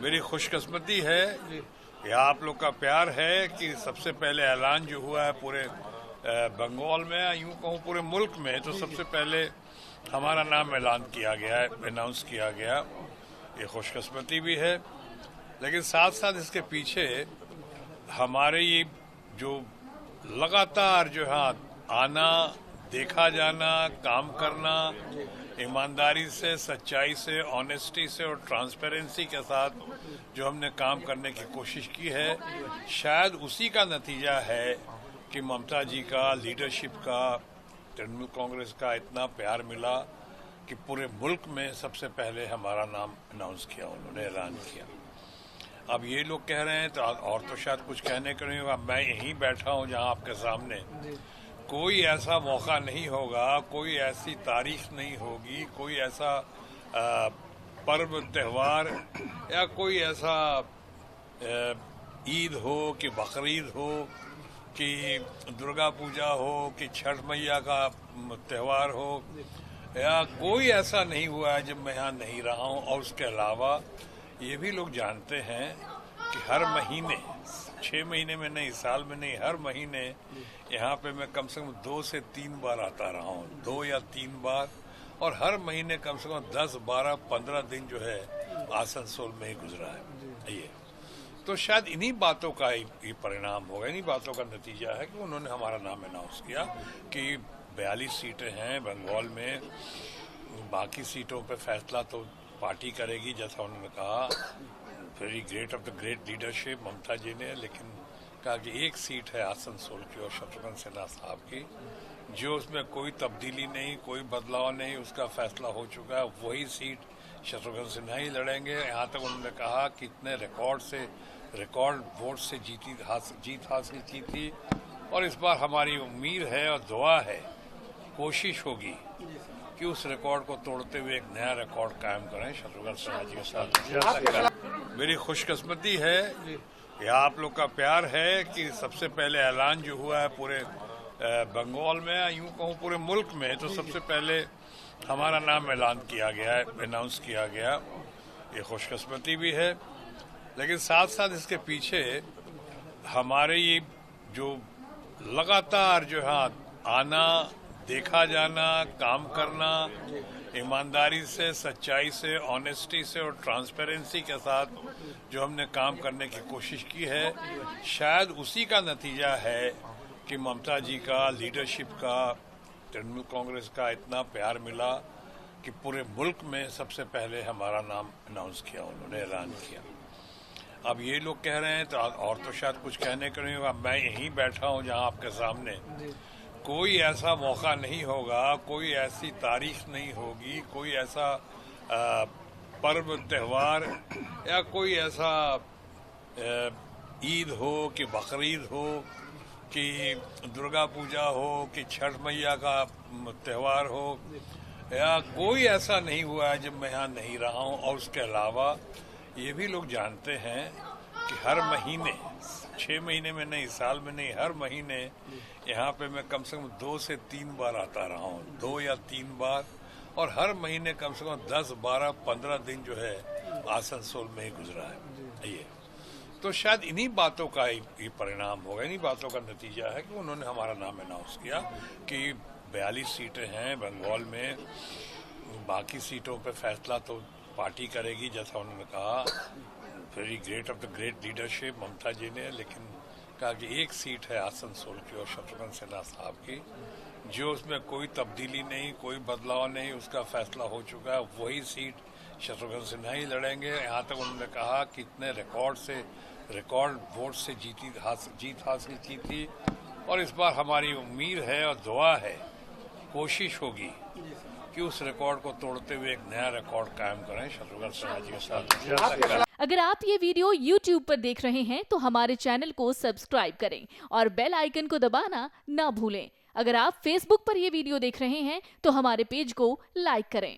मेरी खुशकिस्मती है या आप लोग का प्यार है कि सबसे पहले ऐलान जो हुआ है पूरे बंगाल में, यूं कहूँ पूरे मुल्क में, तो सबसे पहले हमारा नाम ऐलान किया गया है, अनाउंस किया गया। ये खुशकिस्मती भी है, लेकिन साथ साथ इसके पीछे हमारे ये जो लगातार जो है आना, देखा जाना, काम करना, ईमानदारी से, सच्चाई से, ऑनेस्टी से और ट्रांसपेरेंसी के साथ जो हमने काम करने की कोशिश की है, शायद उसी का नतीजा है कि ममता जी का लीडरशिप का, तृणमूल कांग्रेस का इतना प्यार मिला कि पूरे मुल्क में सबसे पहले हमारा नाम अनाउंस किया, उन्होंने ऐलान किया। अब ये लोग कह रहे हैं तो और तो शायद कुछ कहने को नहीं होगा। मैं यहीं बैठा हूं जहां आपके सामने, कोई ऐसा मौका नहीं होगा, कोई ऐसी तारीख नहीं होगी, कोई ऐसा पर्व त्योहार या कोई ऐसा ईद हो कि बकरीद हो कि दुर्गा पूजा हो कि छठ मैया का त्यौहार हो, या कोई ऐसा नहीं हुआ है जब मैं यहाँ नहीं रहा हूँ। और उसके अलावा ये भी लोग जानते हैं कि हर महीने, 6 महीने में नहीं, साल में नहीं, हर महीने यहाँ पे मैं कम से कम 2 से 3 बार आता रहा हूँ, 2 या 3 बार, और हर महीने कम से कम 10, 12, 15 दिन जो है आसनसोल में ही गुजरा है। ये तो शायद इन्हीं बातों का ये परिणाम होगा, इन्हीं बातों का नतीजा है कि उन्होंने हमारा नाम अनाउंस किया कि 42 सीटें हैं बंगाल में, बाकी सीटों पे फैसला तो पार्टी करेगी, जैसा उन्होंने कहा। Very great of the great leadership Mamata ji ने, लेकिन कहा कि एक सीट है आसनसोल की और शत्रुघ्न सिन्हा साहब की, जो उसमें कोई तब्दीली नहीं, कोई बदलाव नहीं, उसका फैसला हो चुका है, वही सीट शत्रुघ्न सिन्हा ही लड़ेंगे। यहाँ तक उन्होंने कहा कि इतने रिकॉर्ड वोट से जीत हासिल की थी, और इस बार हमारी उम्मीद है और दुआ है, कोशिश होगी कि उस रिकॉर्ड को तोड़ते हुए एक नया रिकॉर्ड कायम करें शत्रुघ्न सिन्हा जी के साथ। मेरी खुशकिस्मती है या आप लोग का प्यार है कि सबसे पहले ऐलान जो हुआ है पूरे बंगाल में, यूं कहूँ पूरे मुल्क में, तो सबसे पहले हमारा नाम ऐलान किया गया है, अनाउंस किया गया। ये खुशकिस्मती भी है, लेकिन साथ साथ इसके पीछे हमारे ये जो लगातार जो है आना, देखा जाना, काम करना, ईमानदारी से, सच्चाई से, ऑनेस्टी से और ट्रांसपेरेंसी के साथ जो हमने काम करने की कोशिश की है, शायद उसी का नतीजा है कि ममता जी का, लीडरशिप का, तृणमूल कांग्रेस का इतना प्यार मिला कि पूरे मुल्क में सबसे पहले हमारा नाम अनाउंस किया, उन्होंने ऐलान किया। अब ये लोग कह रहे हैं तो और तो शायद कुछ कहने को नहीं होगा। मैं यहीं बैठा हूं जहां आपके सामने, कोई ऐसा मौका नहीं होगा, कोई ऐसी तारीख नहीं होगी, कोई ऐसा पर्व त्योहार या कोई ऐसा ईद हो कि बकरीद हो कि दुर्गा पूजा हो कि छठ मैया का त्यौहार हो, या कोई ऐसा नहीं हुआ है जब मैं यहाँ नहीं रहा हूँ। और उसके अलावा ये भी लोग जानते हैं कि हर महीने, 6 महीने में नहीं, साल में नहीं, हर महीने यहाँ पे मैं कम से कम 2 से 3 बार आता रहा हूँ, 2 या 3 बार, और हर महीने कम से कम 10, 12, 15 दिन जो है आसनसोल में ही गुजरा है। ये तो शायद इन्हीं बातों का ये परिणाम होगा, इन्हीं बातों का नतीजा है कि उन्होंने हमारा नाम अनाउंस किया कि 42 सीटें हैं बंगाल में, बाकी सीटों पे फैसला तो पार्टी करेगी, जैसा उन्होंने कहा। Very great of the great leadership Mamata ji ने, लेकिन कहा कि एक सीट है आसनसोल की और शत्रुघ्न सिन्हा साहब की, जो उसमें कोई तब्दीली नहीं, कोई बदलाव नहीं, उसका फैसला हो चुका है, वही सीट शत्रुघ्न सिन्हा ही लड़ेंगे। यहाँ तक उन्होंने कहा कि इतने रिकॉर्ड वोट से जीत हासिल की थी, और इस बार हमारी उम्मीद है और दुआ है, कोशिश होगी कि उस रिकॉर्ड को तोड़ते हुए एक नया रिकॉर्ड कायम करें शत्रुघ्न सिन्हा जी के साथ। अगर आप ये वीडियो YouTube पर देख रहे हैं तो हमारे चैनल को सब्सक्राइब करें और बेल आइकन को दबाना ना भूलें। अगर आप Facebook पर ये वीडियो देख रहे हैं तो हमारे पेज को लाइक करें।